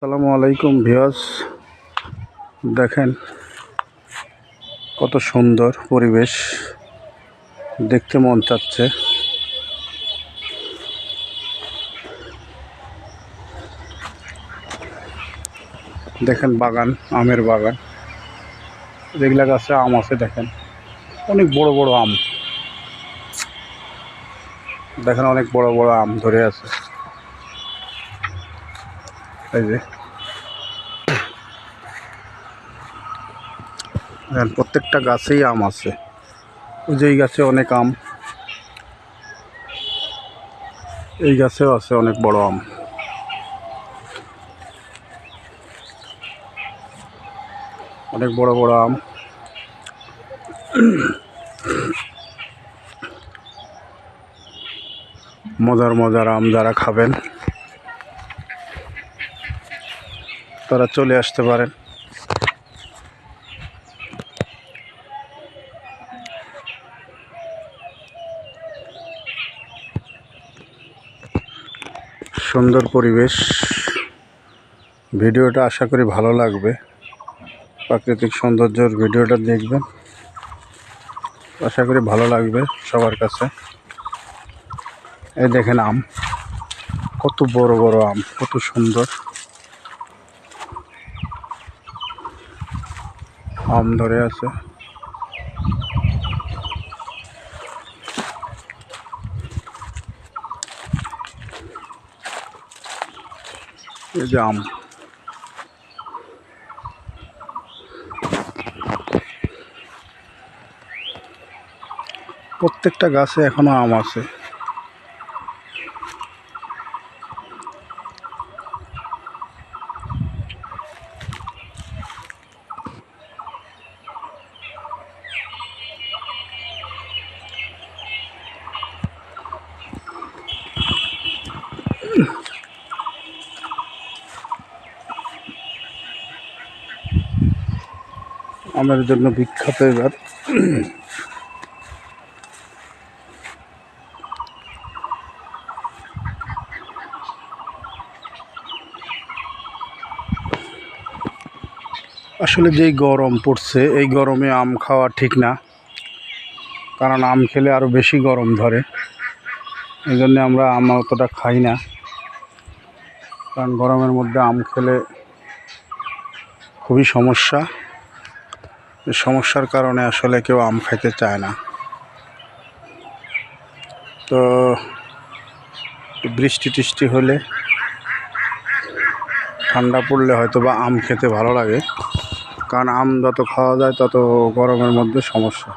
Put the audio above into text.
আসসালামু আলাইকুম ভিউয়ার্স, দেখেন কত সুন্দর পরিবেশ, দেখতে মন চাচ্ছে। দেখেন বাগান, আমের বাগান, যেগুলা গাছে আম আছে দেখেন, অনেক বড় বড় আম। দেখেন অনেক বড় বড় আম ধরে আছে। এই যে দেখেন প্রত্যেকটা গাছেই আম আছে। ওই যে এই গাছে অনেক আম, এই গাছেও আছে অনেক বড় আম। অনেক বড় বড় আম। মজার মজার আম, যারা খাবেন তারা চলে আসতে পারেন। সুন্দর পরিবেশ। ভিডিওটা আশা করি ভালো লাগবে। প্রাকৃতিক সৌন্দর্যের ভিডিওটা দেখবেন, আশা করি ভালো লাগবে সবার কাছে। এই দেখেন আম, কত বড় বড় আম, কত সুন্দর আম ধরে আছে। এই যে আম, প্রত্যেকটা গাছে এখনো আম আছে। আমের জন্য বিখ্যাত এবার। আসলে যেই গরম পড়ছে, এই গরমে আম খাওয়া ঠিক না, কারণ আম খেলে আরও বেশি গরম ধরে। এই জন্যে আমরা আম অতটা খাই না, কারণ গরমের মধ্যে আম খেলে খুবই সমস্যা। এই সমস্যার কারণে আসলে কেউ আম খাইতে চায় না। তো বৃষ্টি টিষ্টি হলে, ঠান্ডা পড়লে হয়তো বা আম খেতে ভালো লাগে, কারণ আম যত খাওয়া যায় তত গরমের মধ্যে সমস্যা।